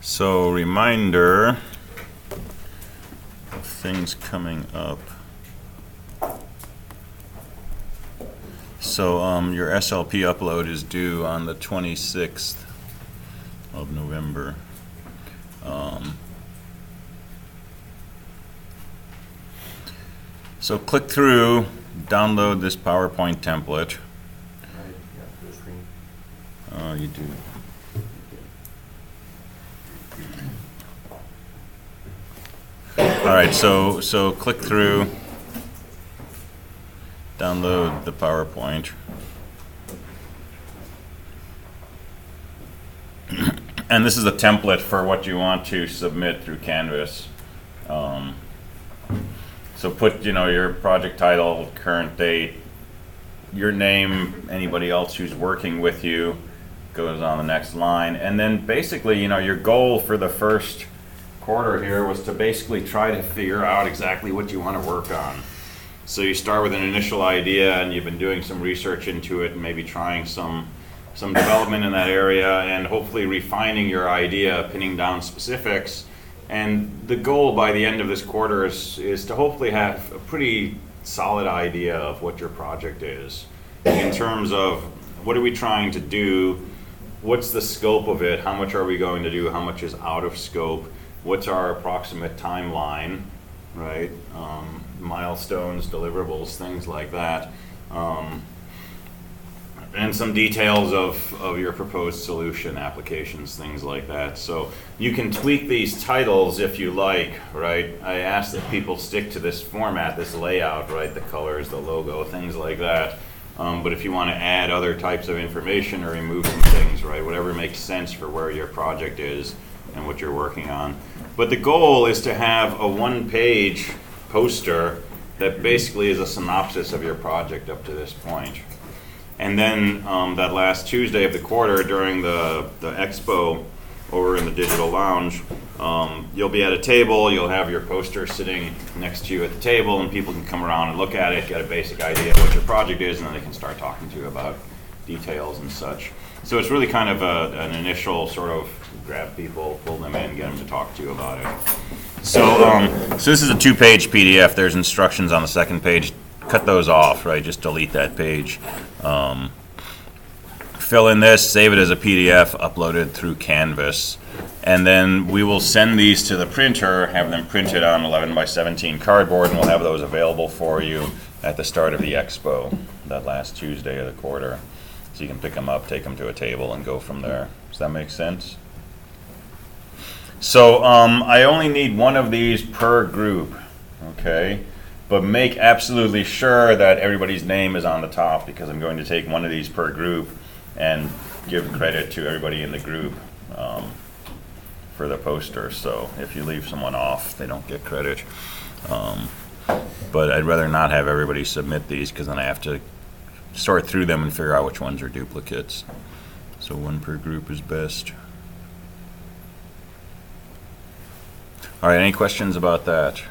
So, reminder of things coming up. So, your SLP upload is due on the 26th of November. So click through, download this PowerPoint template. You do. All right, so click through, download the PowerPoint. And this is a template for what you want to submit through Canvas. So put, your project title, current date, your name, anybody else who's working with you goes on the next line. And then basically, your goal for the first quarter here was to basically try to figure out exactly what you want to work on. So you start with an initial idea and you've been doing some research into it and maybe trying some development in that area and hopefully refining your idea, pinning down specifics. And the goal by the end of this quarter is to hopefully have a pretty solid idea of what your project is in terms of what are we trying to do, what's the scope of it, how much are we going to do, how much is out of scope, what's our approximate timeline, right? Milestones, deliverables, things like that. And some details of your proposed solution, applications, things like that. So you can tweak these titles if you like, right? I ask that people stick to this format, this layout, right? The colors, the logo, things like that. But if you want to add other types of information or remove some things, right? Whatever makes sense for where your project is and what you're working on. But the goal is to have a one-page poster that basically is a synopsis of your project up to this point. And then that last Tuesday of the quarter during the expo over in the digital lounge, you'll be at a table, you'll have your poster sitting next to you at the table, and people can come around and look at it, get a basic idea of what your project is, and then they can start talking to you about details and such. So it's really kind of an initial sort of grab people, pull them in, get them to talk to you about it. So this is a 2-page PDF. There's instructions on the second page. Cut those off, right? Just delete that page. Fill in this, save it as a PDF, upload it through Canvas, and then we will send these to the printer, have them printed on 11x17 cardboard, and we'll have those available for you at the start of the expo, that last Tuesday of the quarter. So you can pick them up, take them to a table, and go from there. Does that make sense? So I only need one of these per group, okay? But make absolutely sure that everybody's name is on the top, because I'm going to take one of these per group and give credit to everybody in the group for the poster. So if you leave someone off, they don't get credit. But I'd rather not have everybody submit these, because then I have to sort through them and figure out which ones are duplicates. So one per group is best. All right, any questions about that?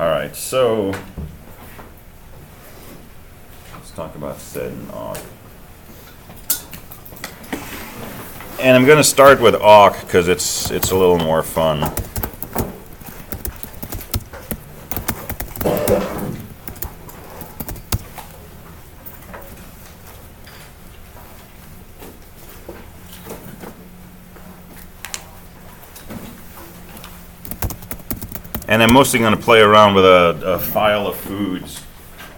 All right, so let's talk about SED and Awk. And I'm going to start with Awk because it's a little more fun. And I'm mostly going to play around with a file of foods.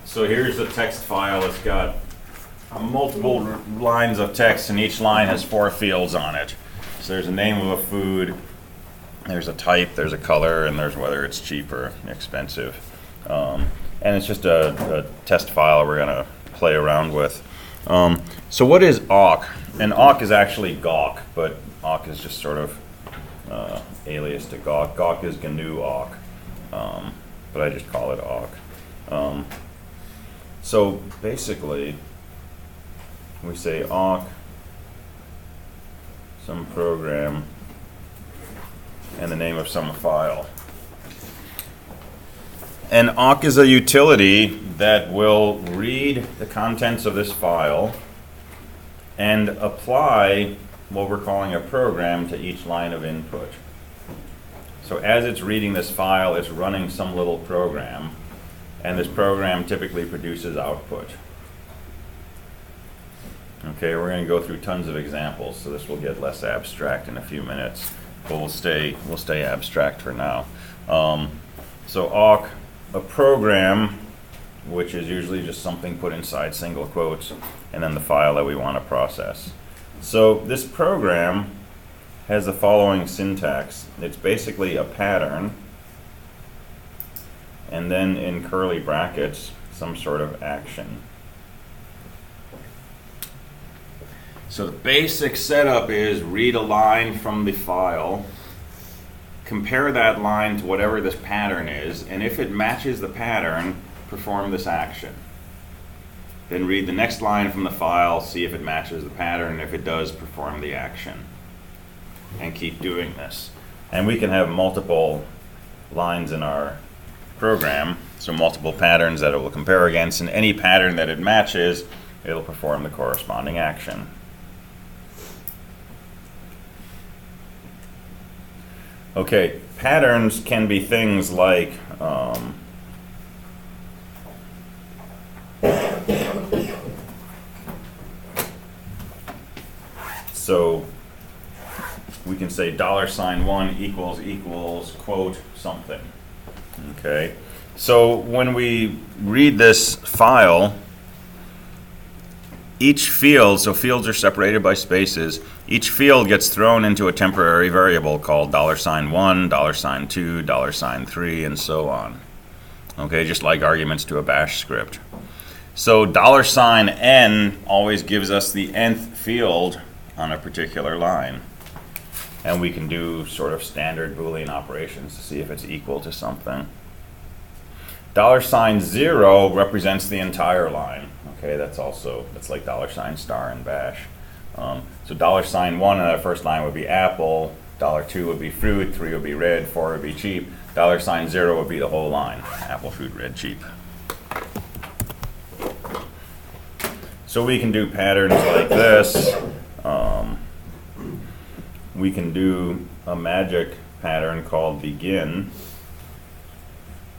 So here's the text file. It's got multiple lines of text, and each line has 4 fields on it. So there's a name of a food, there's a type, there's a color, and there's whether it's cheap or expensive. And it's just a test file we're going to play around with. So what is Awk? And Awk is actually Gawk, but Awk is just sort of alias to Gawk. Gawk is GNU Awk, but I just call it Awk. So basically, we say awk some program, and the name of some file. And awk is a utility that will read the contents of this file and apply what we're calling a program to each line of input. So as it's reading this file, it's running some little program, and this program typically produces output. Okay, we're going to go through tons of examples, so this will get less abstract in a few minutes, but we'll stay abstract for now. So awk, a program, which is usually just something put inside single quotes, and then the file that we want to process. So this program has the following syntax. It's basically a pattern, and then in curly brackets, some sort of action. So the basic setup is read a line from the file, compare that line to whatever this pattern is, and if it matches the pattern, perform this action. Then read the next line from the file, see if it matches the pattern, and if it does, perform the action. And keep doing this. And we can have multiple lines in our program, so multiple patterns that it will compare against, and any pattern that it matches, it'll perform the corresponding action. Okay, patterns can be things like so we can say $1 equals quote something. Okay, so when we read this file, each field, so fields are separated by spaces, each field gets thrown into a temporary variable called $1, $2, $3, and so on. Okay, just like arguments to a bash script. So $n always gives us the nth field on a particular line. And we can do sort of standard Boolean operations to see if it's equal to something. $0 represents the entire line. Okay, that's like $* in bash. So $1 in that first line would be apple, $2 would be fruit, 3 would be red, 4 would be cheap, $0 would be the whole line, apple, fruit, red, cheap. So we can do patterns like this. We can do a magic pattern called begin.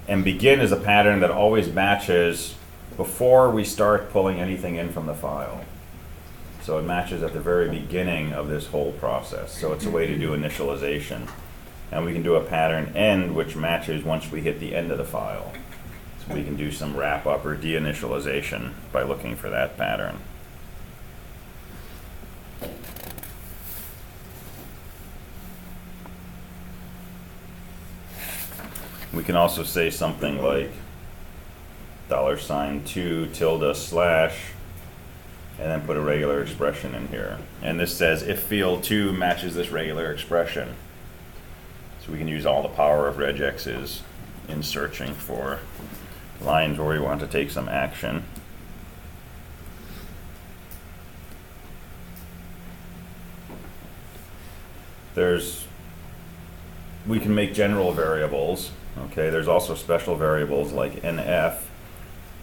And begin is a pattern that always matches before we start pulling anything in from the file. So it matches at the very beginning of this whole process. So it's a way to do initialization. And we can do a pattern end, which matches once we hit the end of the file. So we can do some wrap up or deinitialization by looking for that pattern. We can also say something like $2 / and then put a regular expression in here. And this says if field 2 matches this regular expression. So we can use all the power of regexes in searching for lines where we want to take some action. We can make general variables. Okay, there's also special variables like nf,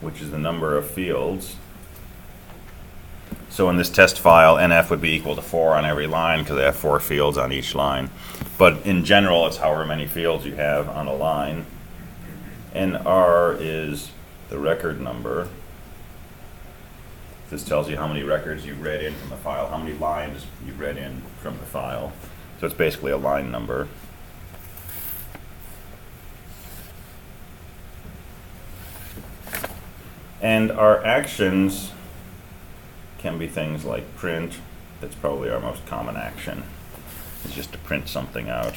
which is the number of fields. So in this test file, nf would be equal to 4 on every line because I have 4 fields on each line. But in general, it's however many fields you have on a line. nr is the record number. This tells you how many records you read in from the file, how many lines you read in from the file. So it's basically a line number. And our actions can be things like print. That's probably our most common action. It's just to print something out.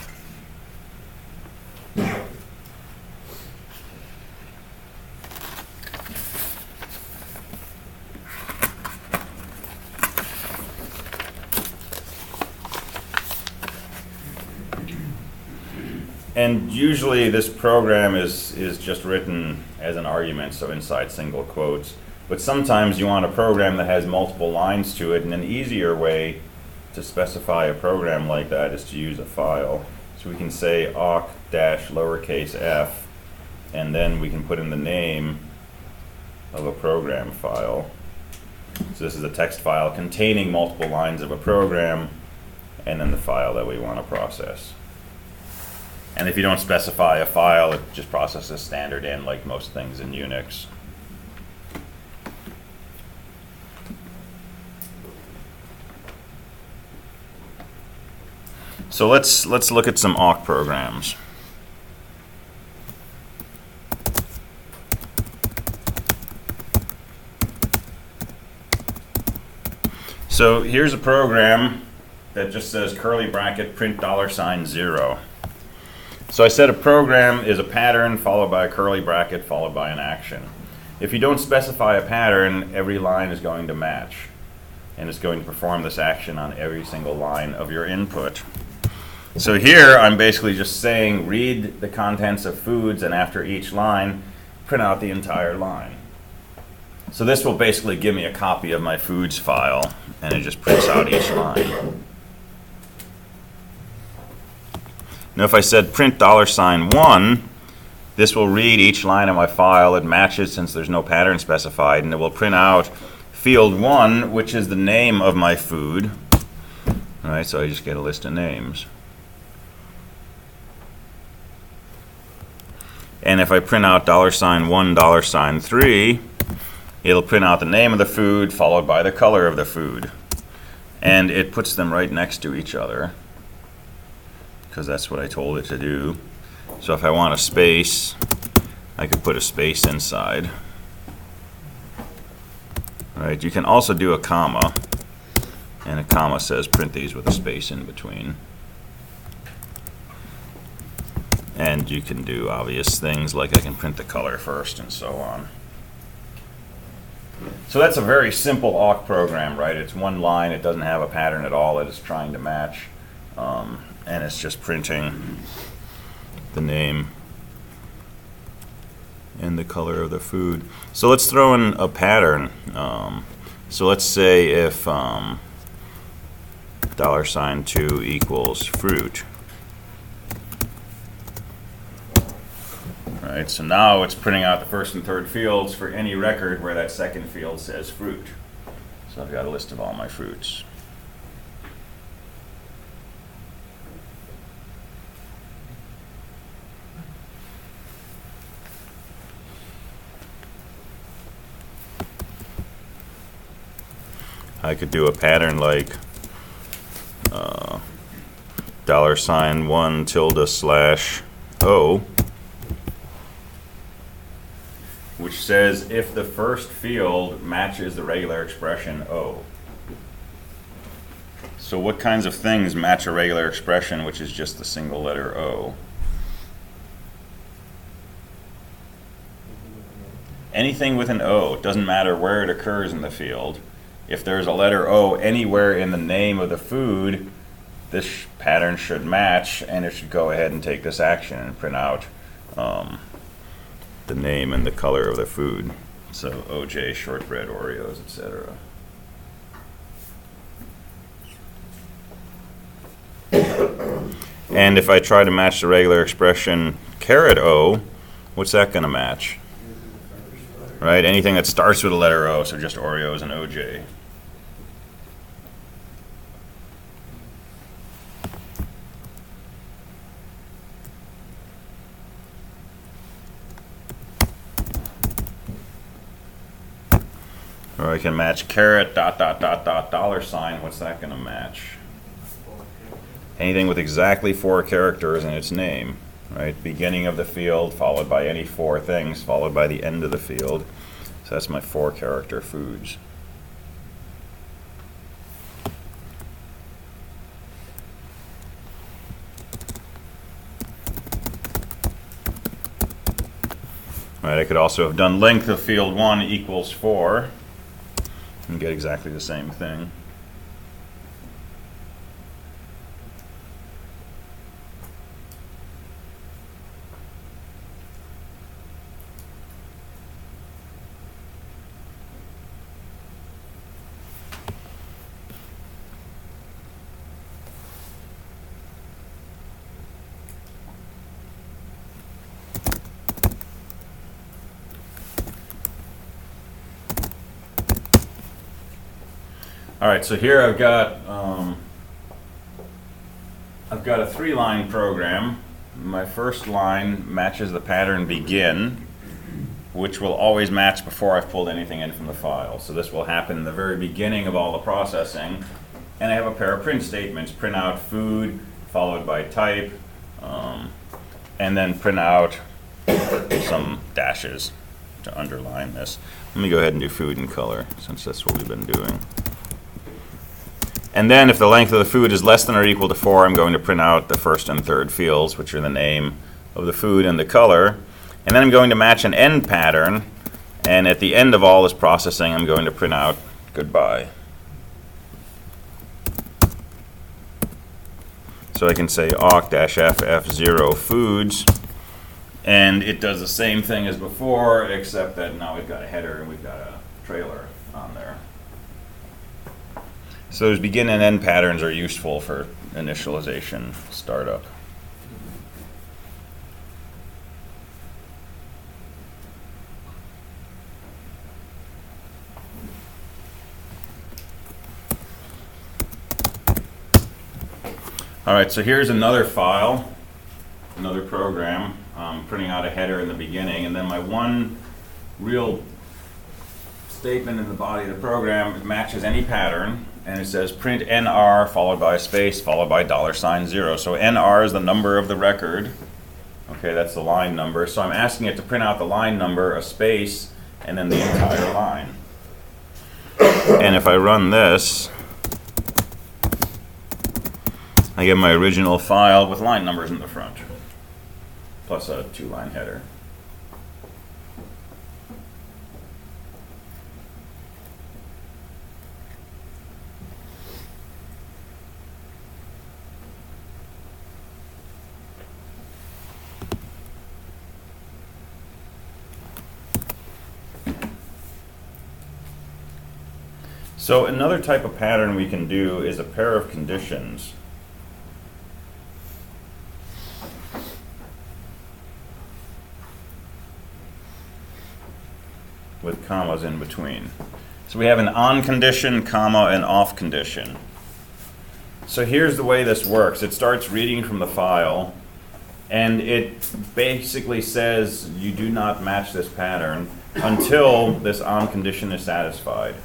And usually this program is just written as an argument, so inside single quotes. But sometimes you want a program that has multiple lines to it, and an easier way to specify a program like that is to use a file. So we can say awk-lowercase f, and then we can put in the name of a program file. So this is a text file containing multiple lines of a program, and then the file that we want to process. And if you don't specify a file, it just processes standard in, like most things in Unix. So let's look at some awk programs. So here's a program that just says curly bracket print $0. So I said a program is a pattern followed by a curly bracket followed by an action. If you don't specify a pattern, every line is going to match, and it's going to perform this action on every single line of your input. So here I'm basically just saying read the contents of foods, and after each line print out the entire line. So this will basically give me a copy of my foods file, and it just prints out each line. Now if I said print $1, this will read each line of my file. It matches since there's no pattern specified, and it will print out field 1, which is the name of my food. All right, so I just get a list of names. And if I print out $1, $3, it'll print out the name of the food followed by the color of the food. And it puts them right next to each other, because that's what I told it to do. So if I want a space, I could put a space inside. Right, you can also do a comma, and a comma says print these with a space in between. And you can do obvious things like I can print the color first and so on. So that's a very simple awk program, right? It's one line, it doesn't have a pattern at all that it's trying to match, and it's just printing the name and the color of the food. So let's throw in a pattern. So let's say if $2 equals fruit. Right, so now it's printing out the first and third fields for any record where that second field says fruit. So I've got a list of all my fruits. I could do a pattern like $1 ~O, which says if the first field matches the regular expression O. So what kinds of things match a regular expression which is just the single letter O? Anything with an O, it doesn't matter where it occurs in the field. If there's a letter O anywhere in the name of the food, this pattern should match, and it should go ahead and take this action and print out the name and the color of the food. So OJ, shortbread, Oreos, etc. And if I try to match the regular expression $O, what's that going to match? Right? Anything that starts with a letter O, so just Oreos and OJ. Or I can match $, $, what's that going to match? Anything with exactly 4 characters in its name, right? Beginning of the field, followed by any 4 things, followed by the end of the field. So that's my 4-character foods. Right, I could also have done length of field 1 equals 4 and get exactly the same thing. All right, so here I've got a 3-line program. My first line matches the pattern begin, which will always match before I've pulled anything in from the file. So this will happen in the very beginning of all the processing. And I have a pair of print statements: print out food, followed by type, and then print out some dashes to underline this. Let me go ahead and do food in color, since that's what we've been doing. And then if the length of the food is less than or equal to 4, I'm going to print out the first and third fields, which are the name of the food and the color. And then I'm going to match an end pattern. And at the end of all this processing, I'm going to print out goodbye. So I can say awk-ff0 foods. And it does the same thing as before, except that now we've got a header and we've got a trailer on there. So those begin and end patterns are useful for initialization startup. All right, so here's another file, another program, printing out a header in the beginning, and then my one real statement in the body of the program, it matches any pattern, and it says print NR followed by a space followed by $0. So NR is the number of the record. Okay, that's the line number. So I'm asking it to print out the line number, a space, and then the entire line. And if I run this, I get my original file with line numbers in the front, plus a 2-line header. So another type of pattern we can do is a pair of conditions. With commas in between. So we have an on condition, comma, and off condition. So here's the way this works. It starts reading from the file, and it basically says you do not match this pattern until this on condition is satisfied.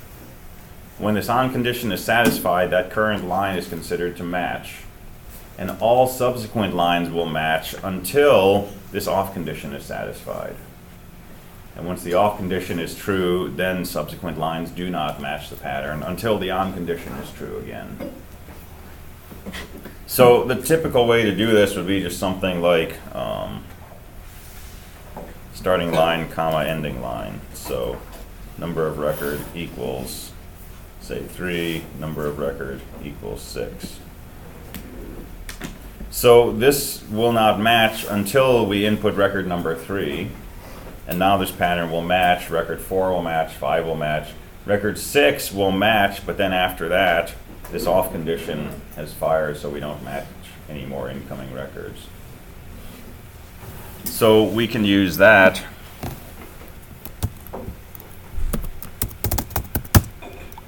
When this on condition is satisfied, that current line is considered to match. And all subsequent lines will match until this off condition is satisfied. And once the off condition is true, then subsequent lines do not match the pattern until the on condition is true again. So the typical way to do this would be just something like starting line, comma, ending line. So number of record equals, say, 3, number of record equals 6. So this will not match until we input record number 3. And now this pattern will match, record 4 will match, 5 will match, record 6 will match, but then after that, this off condition has fired, so we don't match any more incoming records. So we can use that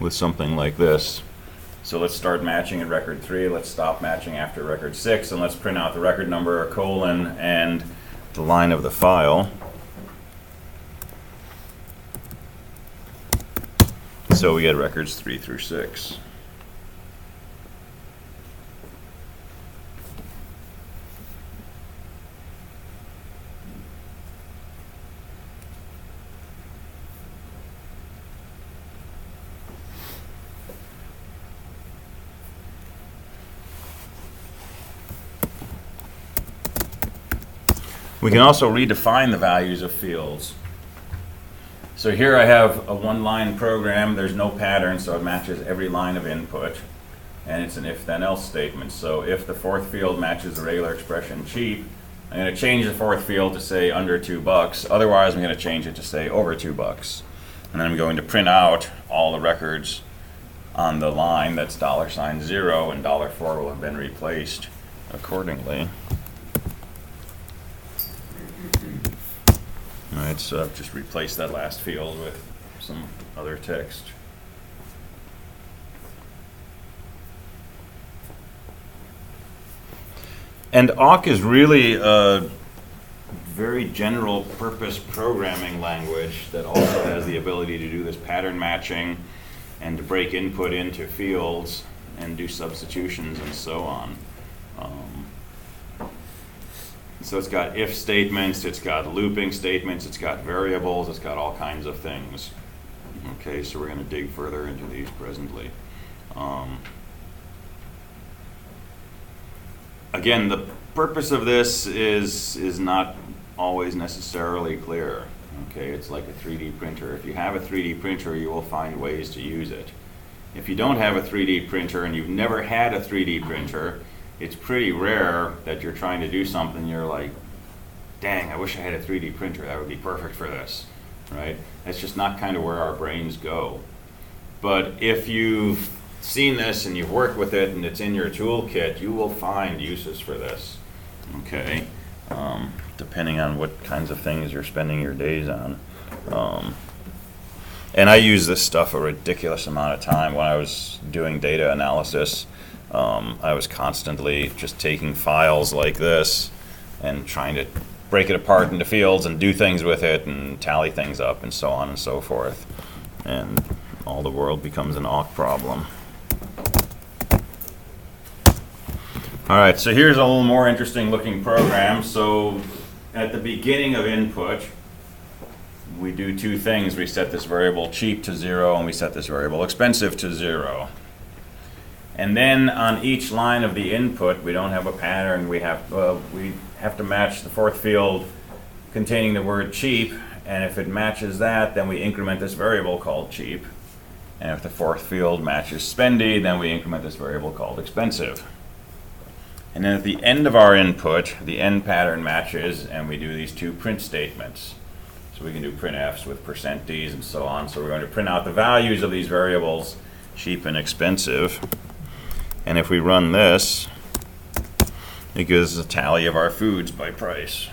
with something like this. So let's start matching at record 3, let's stop matching after record 6, and let's print out the record number, a colon, and the line of the file. So we get records 3 through 6. We can also redefine the values of fields. So here I have a 1-line program. There's no pattern, so it matches every line of input. And it's an if-then-else statement. So if the 4th field matches the regular expression cheap, I'm going to change the 4th field to say under $2. Otherwise, I'm going to change it to say over $2. And then I'm going to print out all the records on the line that's $0, and $4 will have been replaced accordingly. All right, so I've just replaced that last field with some other text. And Awk is really a very general purpose programming language that also has the ability to do this pattern matching and to break input into fields and do substitutions and so on. So it's got if statements, it's got looping statements, it's got variables, it's got all kinds of things. Okay, so we're going to dig further into these presently. Again, the purpose of this is not always necessarily clear. Okay, it's like a 3D printer. If you have a 3D printer, you will find ways to use it. If you don't have a 3D printer and you've never had a 3D printer, it's pretty rare that you're trying to do something, you're like, dang, I wish I had a 3D printer, that would be perfect for this, right? That's just not kind of where our brains go. But if you've seen this and you've worked with it and it's in your toolkit, you will find uses for this, okay? Depending on what kinds of things you're spending your days on. And I use this stuff a ridiculous amount of time. When I was doing data analysis, I was constantly just taking files like this and trying to break it apart into fields and do things with it and tally things up and so on and so forth. And all the world becomes an awk problem. All right, so here's a little more interesting looking program. So at the beginning of input, we do two things. We set this variable cheap to 0 and we set this variable expensive to 0. And then on each line of the input, we don't have a pattern. We have to match the fourth field containing the word cheap. And if it matches that, then we increment this variable called cheap. And if the fourth field matches spendy, then we increment this variable called expensive. And then at the end of our input, the end pattern matches, and we do these two print statements. So we can do printfs with %ds and so on. So we're going to print out the values of these variables, cheap and expensive. And if we run this, it gives a tally of our foods by price.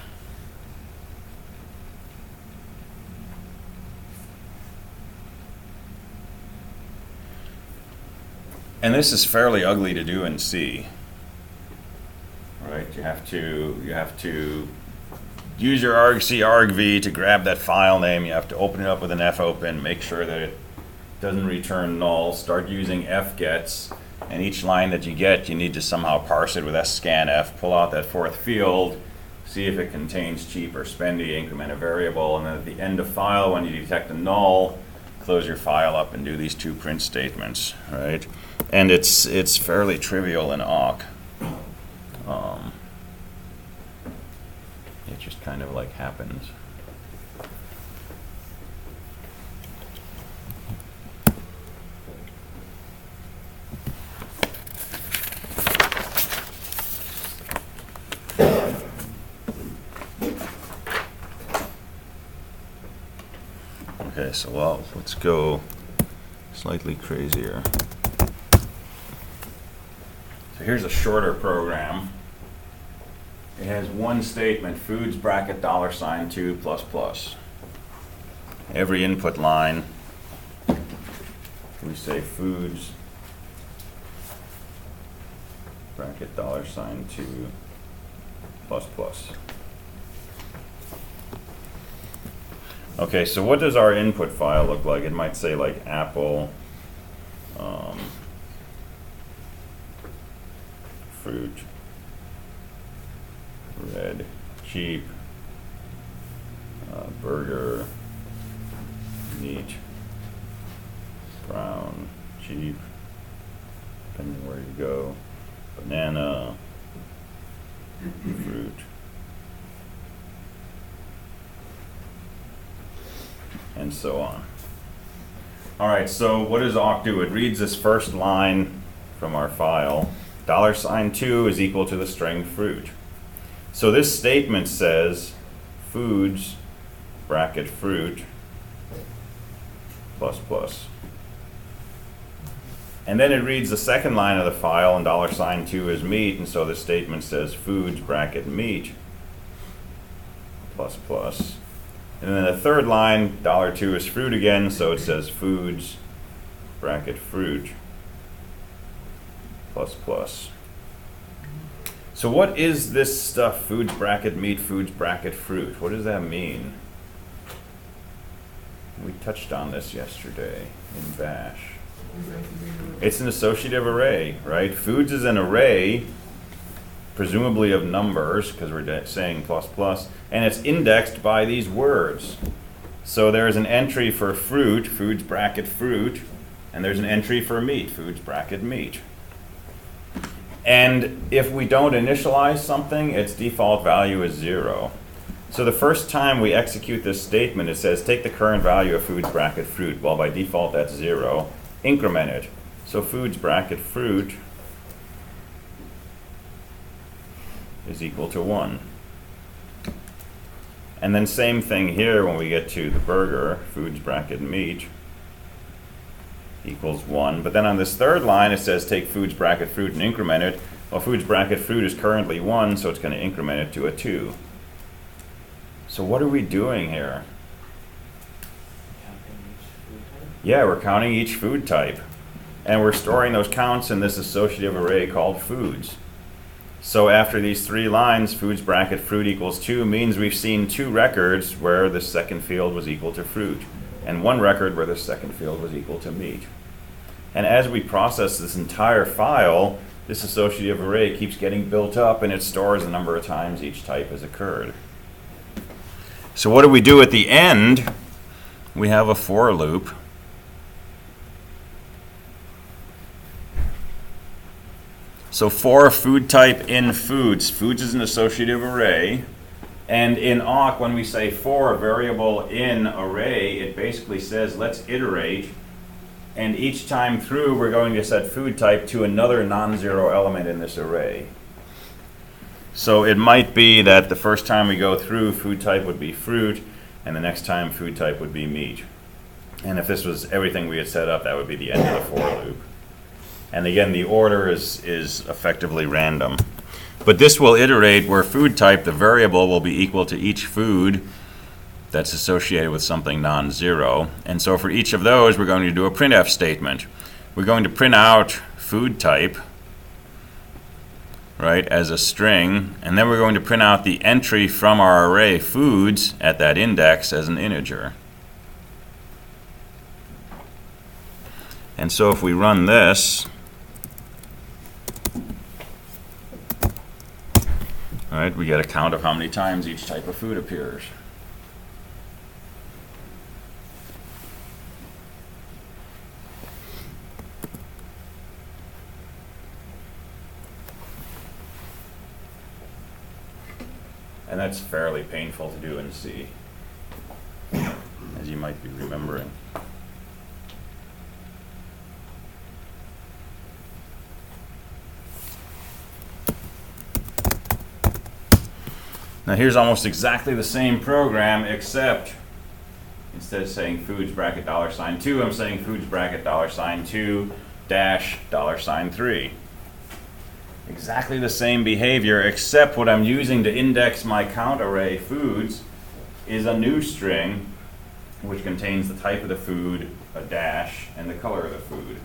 And this is fairly ugly to do in C. Right? You have to use your argc argv to grab that file name. You have to open it up with an fopen, make sure that it doesn't return null, start using fgets. And each line that you get, you need to somehow parse it with scanf, pull out that fourth field, see if it contains cheap or spendy, increment a variable, and then at the end of file, when you detect a null, close your file up and do these two print statements, right? And it's fairly trivial in awk. It just kind of like happens. Okay, so let's go slightly crazier. So here's a shorter program. It has one statement, foods bracket $2++. Every input line, we say foods bracket $2++. Okay, so what does our input file look like? It might say like apple, fruit, red, cheap, burger, meat, brown, cheap, depending where you go, banana, fruit, and so on. All right, so what does awk do? It reads this first line from our file. $2 is equal to the string fruit. So this statement says foods bracket fruit ++. And then it reads the second line of the file, and $2 is meat, and so the statement says foods bracket meat ++. And then the third line, $2 is fruit again, so it says foods bracket fruit ++. So what is this stuff? Foods bracket meat, foods bracket fruit. What does that mean? We touched on this yesterday in Bash. It's an associative array, right? Foods is an array, presumably of numbers, because we're saying plus plus, and it's indexed by these words. So there's an entry for fruit, foods bracket fruit, and there's an entry for meat, foods bracket meat. And if we don't initialize something, its default value is 0. So the first time we execute this statement, it says take the current value of foods bracket fruit. Well, by default that's 0. Increment it. So foods bracket fruit is equal to 1. And then same thing here when we get to the burger, foods bracket meat equals 1. But then on this third line it says take foods bracket fruit and increment it. Well, foods bracket fruit is currently 1, so it's going to increment it to a 2. So what are we doing here? Yeah, we're counting each food type. And we're storing those counts in this associative array called foods. So after these 3 lines, foods bracket fruit equals 2 means we've seen 2 records where the second field was equal to fruit, and 1 record where the second field was equal to meat. And as we process this entire file, this associative array keeps getting built up, and it stores the number of times each type has occurred. So what do we do at the end? We have a for loop. So for food type in foods, foods is an associative array. And in awk, when we say for variable in array, it basically says let's iterate. And each time through, we're going to set food type to another non-zero element in this array. So it might be that the first time we go through, food type would be fruit, and the next time food type would be meat. And if this was everything we had set up, that would be the end of the for loop. And again, the order is effectively random. But this will iterate where food type, the variable, will be equal to each food that's associated with something non-zero. And so for each of those, we're going to do a printf statement. We're going to print out food type, right, as a string, and then we're going to print out the entry from our array foods at that index as an integer. And so if we run this, right, we get a count of how many times each type of food appears. And that's fairly painful to do in C, as you might be remembering. Now here's almost exactly the same program, except instead of saying foods bracket $2, I'm saying foods bracket $2 dash $3. Exactly the same behavior, except what I'm using to index my count array foods is a new string which contains the type of the food, a dash, and the color of the food.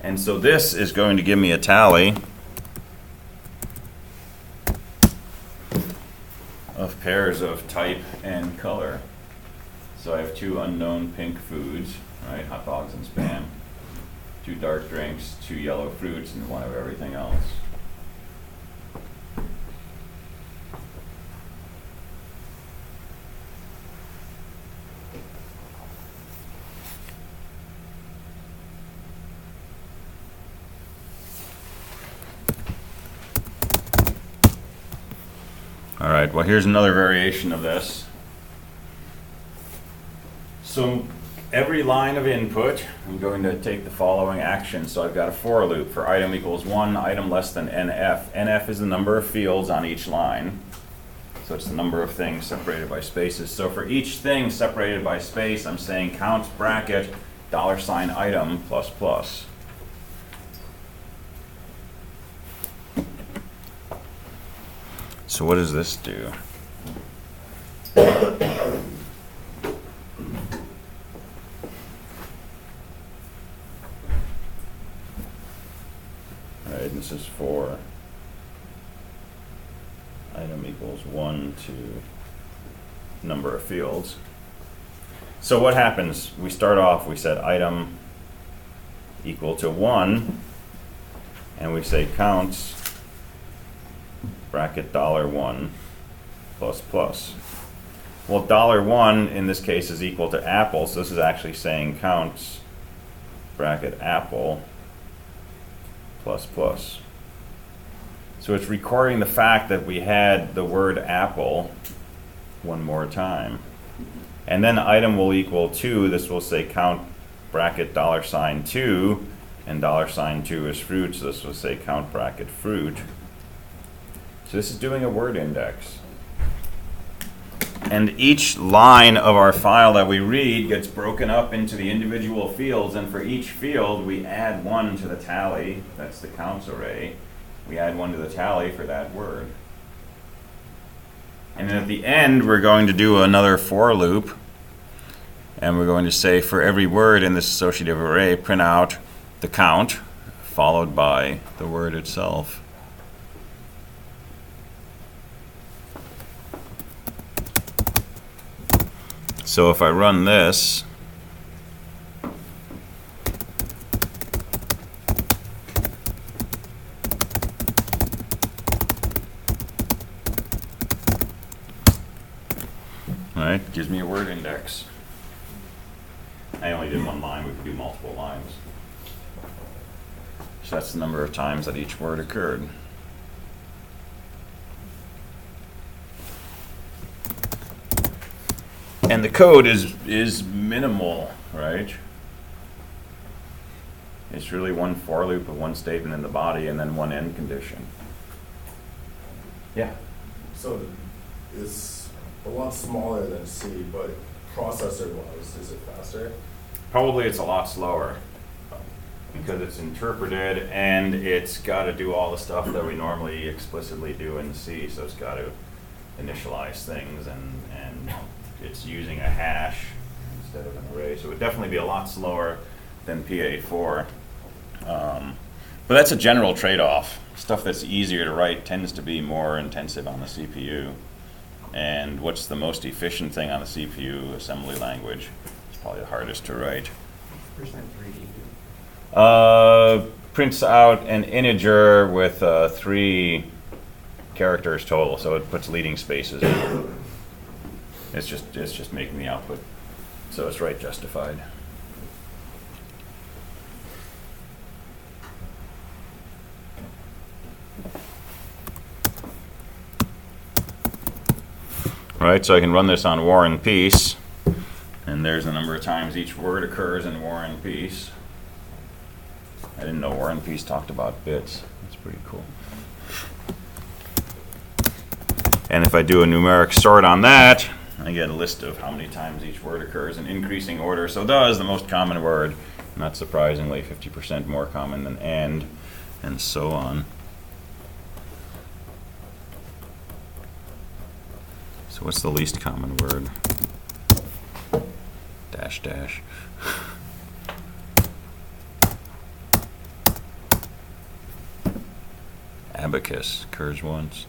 And so this is going to give me a tally of pairs of type and color. So I have 2 unknown pink foods, right, hot dogs and Spam, 2 dark drinks, 2 yellow fruits, and 1 of everything else. All right, well, here's another variation of this. So every line of input, I'm going to take the following action. So I've got a for loop for item equals 1, item less than NF. NF is the number of fields on each line. So it's the number of things separated by spaces. So for each thing separated by space, I'm saying count bracket $item plus plus. So what does this do? Right, this is for equals 1 to number of fields. So what happens? We start off, we set item equal to 1, and we say counts bracket $1 plus plus. Well, $1 in this case is equal to apple, so this is actually saying counts bracket apple plus plus. So it's recording the fact that we had the word apple one more time. And then item will equal 2. This will say count bracket $2, and $2 is fruit, so this will say count bracket fruit. So this is doing a word index. And each line of our file that we read gets broken up into the individual fields, and for each field we add 1 to the tally. That's the counts array. We add 1 to the tally for that word. And then at the end we're going to do another for loop, and we're going to say for every word in this associative array, print out the count followed by the word itself. So if I run this, right, gives me a word index. I only did one line, we could do multiple lines. So that's the number of times that each word occurred. And the code is minimal, right? It's really one for loop with one statement in the body and then one end condition. Yeah. So it's a lot smaller than C, but processor-wise, is it faster? Probably it's a lot slower because it's interpreted and it's got to do all the stuff that we normally explicitly do in C. So it's got to initialize things and it's using a hash instead of an array. So it would definitely be a lot slower than PA4. But that's a general trade-off. Stuff that's easier to write tends to be more intensive on the CPU. And what's the most efficient thing on the CPU? Assembly language. It's probably the hardest to write. Prints out an integer with 3 characters total, so it puts leading spaces in. It's just making the output, so it's write justified. Right, so I can run this on War and Peace, and there's the number of times each word occurs in War and Peace. I didn't know War and Peace talked about bits. That's pretty cool. And if I do a numeric sort on that, I get a list of how many times each word occurs in increasing order. So does the most common word, not surprisingly, 50% more common than and so on. So what's the least common word? Dash dash. Abacus occurs once.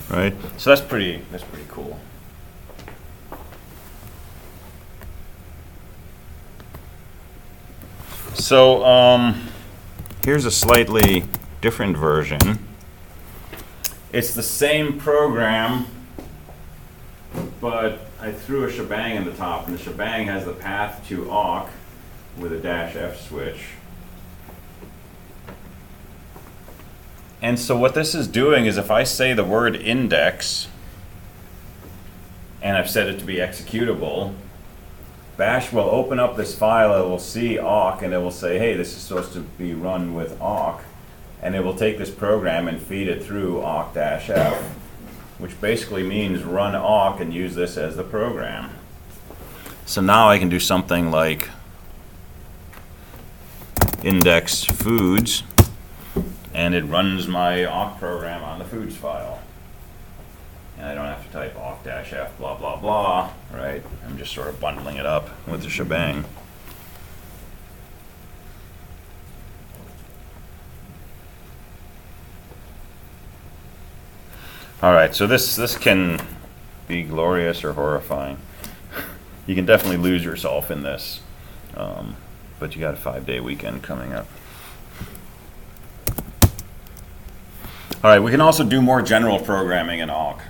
Right? So that's pretty cool. So here's a slightly different version. It's the same program, but I threw a shebang in the top, and the shebang has the path to awk with a -F switch. And so what this is doing is if I say the word index, and I've set it to be executable, Bash will open up this file, it will see awk, and it will say, hey, this is supposed to be run with awk. And it will take this program and feed it through awk-f, which basically means run awk and use this as the program. So now I can do something like index foods, and it runs my awk program on the foods file. And I don't have to type awk-f blah blah blah, right? I'm just sort of bundling it up with the shebang. All right, so this can be glorious or horrifying. You can definitely lose yourself in this, but you got a 5-day weekend coming up. All right, we can also do more general programming in Awk.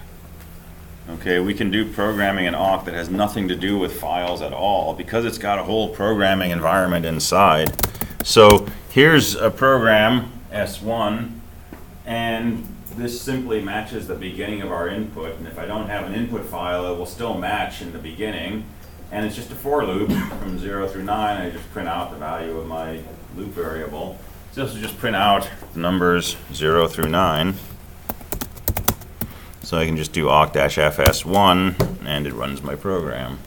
Okay, we can do programming in Awk that has nothing to do with files at all because it's got a whole programming environment inside. So here's a program, S1, and this simply matches the beginning of our input. And if I don't have an input file, it will still match in the beginning. And it's just a for loop from 0 through 9. I just print out the value of my loop variable. So this will just print out the numbers 0 through 9. So I can just do awk-fs1 and it runs my program.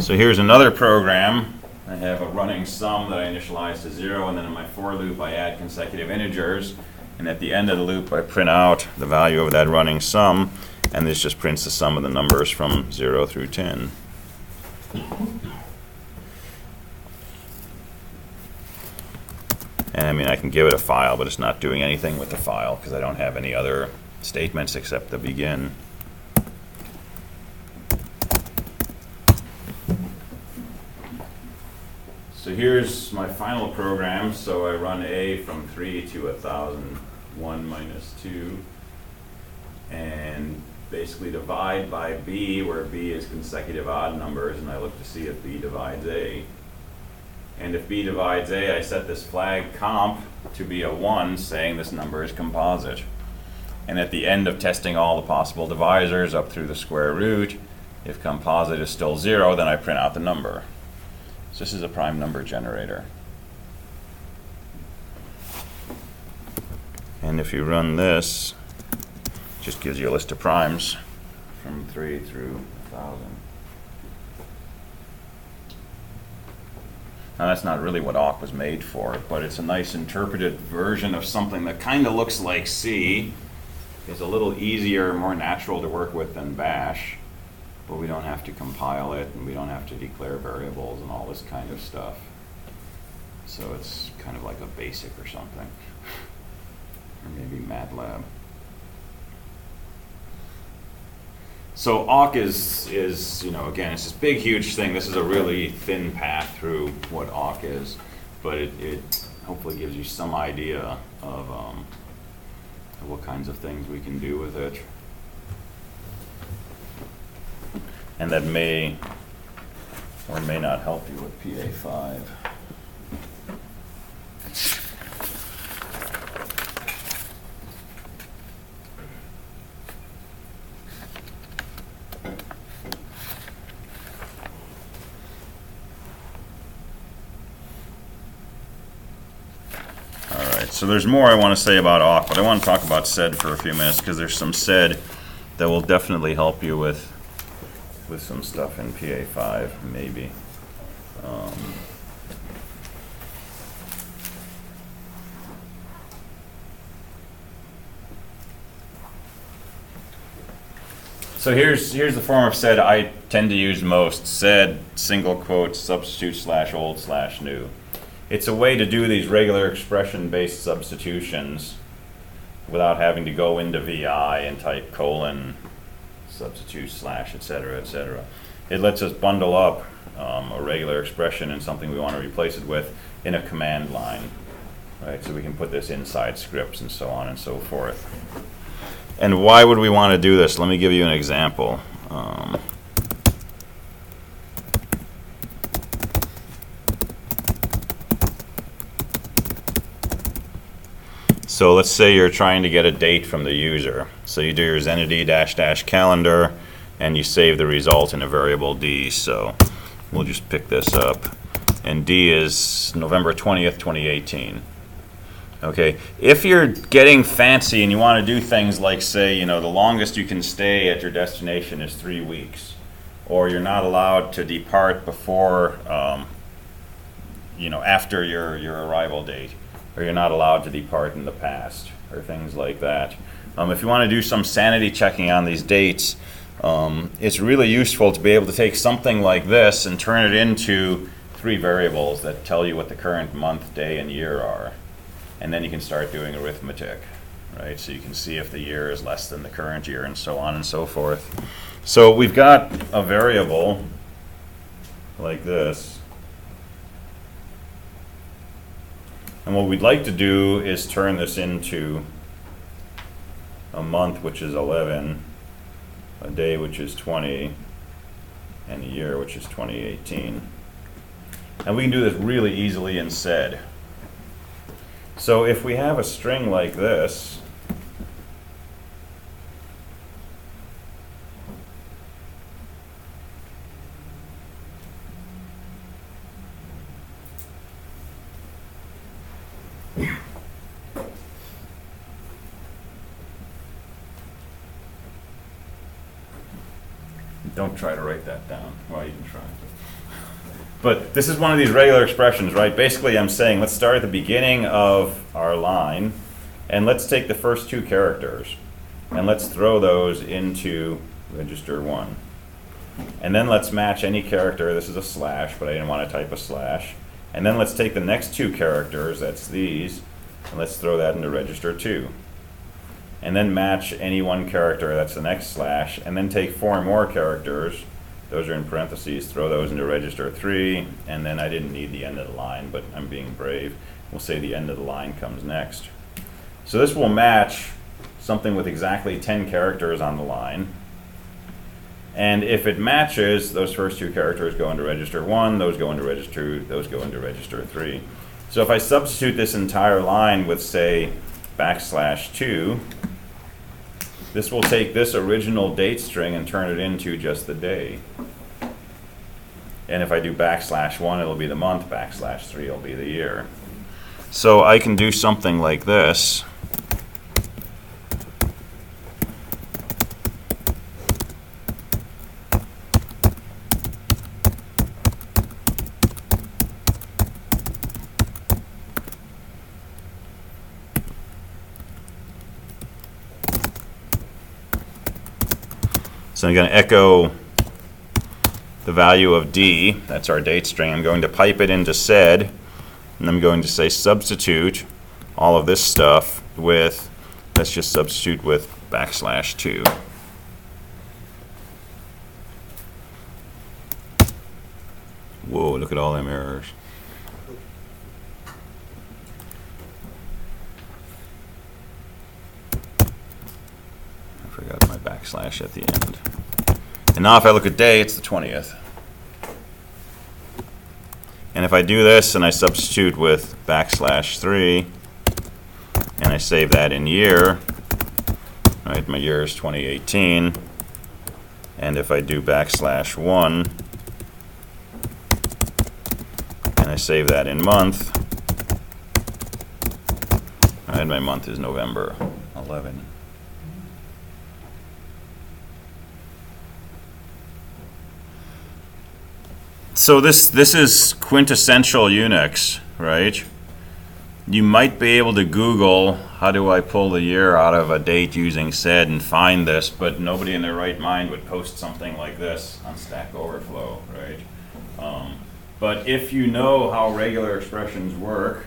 So here's another program. I have a running sum that I initialize to 0, and then in my for loop I add consecutive integers. And at the end of the loop I print out the value of that running sum, and this just prints the sum of the numbers from 0 through 10. And I mean, I can give it a file, but it's not doing anything with the file because I don't have any other statements except the begin. So here's my final program. So I run A from 3 to 1,000, 1 minus 2, and basically divide by B, where B is consecutive odd numbers, and I look to see if B divides A. And if B divides A, I set this flag comp to be a 1, saying this number is composite. And at the end of testing all the possible divisors up through the square root, if composite is still 0, then I print out the number. So this is a prime number generator. And if you run this, it just gives you a list of primes from 3 through 1,000. Now that's not really what Awk was made for, but it's a nice interpreted version of something that kind of looks like C. It's a little easier, more natural to work with than Bash, but we don't have to compile it, and we don't have to declare variables and all this kind of stuff. So it's kind of like a BASIC or something, or maybe MATLAB. So Awk is, you know, again, it's this big, huge thing. This is a really thin path through what Awk is, but it hopefully gives you some idea of what kinds of things we can do with it. And that may or may not help you with PA5. So there's more I want to say about Awk, but I want to talk about SED for a few minutes because there's some SED that will definitely help you with some stuff in PA5, maybe. So here's the form of SED I tend to use most. SED, single quotes, substitute / old / new. It's a way to do these regular expression-based substitutions without having to go into VI and type colon, substitute / et cetera, et cetera. It lets us bundle up a regular expression and something we want to replace it with in a command line, right? So we can put this inside scripts and so on and so forth. And why would we want to do this? Let me give you an example. So let's say you're trying to get a date from the user. So you do your Zenity -- calendar and you save the result in a variable D. So we'll just pick this up. And D is November 20th, 2018. Okay, if you're getting fancy and you want to do things like, say, you know, the longest you can stay at your destination is 3 weeks, or you're not allowed to depart before, you know, after your arrival date, or you're not allowed to depart in the past, or things like that. If you want to do some sanity checking on these dates, it's really useful to be able to take something like this and turn it into three variables that tell you what the current month, day, and year are. And then you can start doing arithmetic, right? So you can see if the year is less than the current year and so on and so forth. So we've got a variable like this. And what we'd like to do is turn this into a month, which is 11, a day, which is 20, and a year, which is 2018. And we can do this really easily in SED. So if we have a string like this, don't try to write that down. Well, you can try. But this is one of these regular expressions, right? Basically, I'm saying let's start at the beginning of our line, and let's take the first two characters, and let's throw those into register 1. And then let's match any character. This is a slash, but I didn't want to type a slash. And then let's take the next two characters, that's these, and let's throw that into register 2. And then match any one character, that's the next slash, and then take 4 more characters, those are in parentheses, throw those into register 3, and then I didn't need the end of the line, but I'm being brave. We'll say the end of the line comes next. So this will match something with exactly 10 characters on the line. And if it matches, those first two characters go into register 1, those go into register 2, those go into register 3. So if I substitute this entire line with, say, \2, this will take this original date string and turn it into just the day. And if I do \1, it'll be the month, \3 will be the year. So I can do something like this. So I'm going to echo the value of D, that's our date string. I'm going to pipe it into SED, and I'm going to say substitute all of this stuff with, let's just substitute with \2. Whoa, look at all them errors. I forgot my \/ at the end. And now if I look at day, it's the 20th. And if I do this and I substitute with \3 and I save that in year, right, my year is 2018. And if I do \1 and I save that in month, right, my month is November 11. So this is quintessential Unix, right? You might be able to Google, how do I pull the year out of a date using SED and find this, but nobody in their right mind would post something like this on Stack Overflow, right? But if you know how regular expressions work,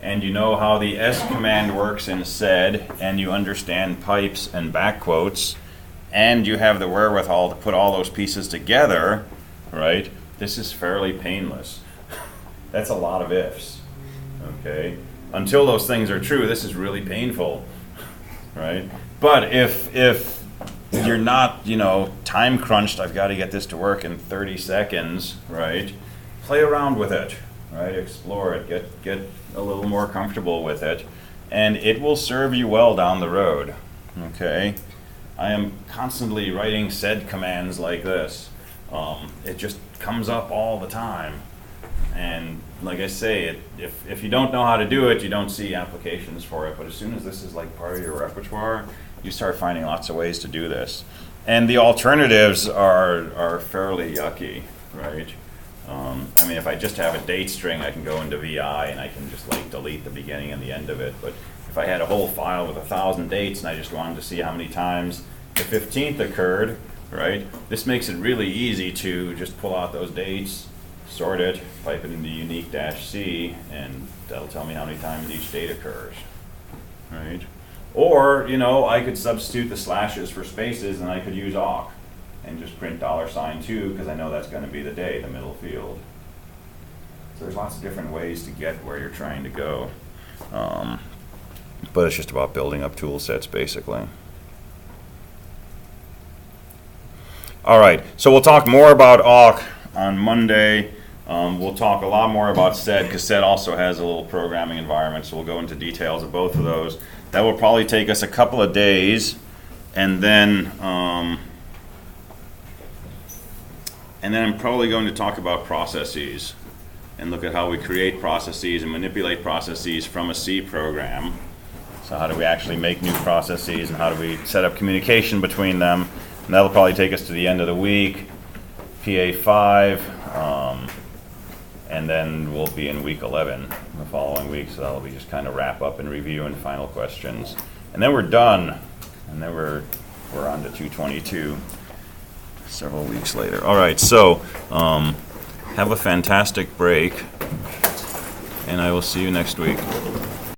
and you know how the S command works in SED, and you understand pipes and backquotes, and you have the wherewithal to put all those pieces together, right? This is fairly painless. That's a lot of ifs, okay? Until those things are true, this is really painful, right? But if you're not, time crunched, I've got to get this to work in 30 seconds, right? Play around with it, right? Explore it, get a little more comfortable with it, and it will serve you well down the road, okay? I am constantly writing SED commands like this. It just comes up all the time, and like I say, if you don't know how to do it, you don't see applications for it, but as soon as this is like part of your repertoire, you start finding lots of ways to do this. And the alternatives are fairly yucky, right? I mean, if I just have a date string, I can go into VI and I can just like delete the beginning and the end of it, but if I had a whole file with 1,000 dates and I just wanted to see how many times the 15th occurred, right? This makes it really easy to just pull out those dates, sort it, pipe it into unique dash C, and that'll tell me how many times each date occurs, right? Or, you know, I could substitute the slashes for spaces and I could use awk and just print $2 because I know that's going to be the day, the middle field. So there's lots of different ways to get where you're trying to go. But it's just about building up tool sets, basically. All right, so we'll talk more about awk on Monday. We'll talk a lot more about SED, because SED also has a little programming environment, so we'll go into details of both of those. That will probably take us a couple of days, and then I'm probably going to talk about processes and look at how we create processes and manipulate processes from a C program. So how do we actually make new processes, and how do we set up communication between them? And that'll probably take us to the end of the week, PA5, and then we'll be in week 11 the following week, so that'll be just kind of wrap up and review and final questions. And then we're done, and then we're on to 222 several weeks later. All right, so have a fantastic break, and I will see you next week.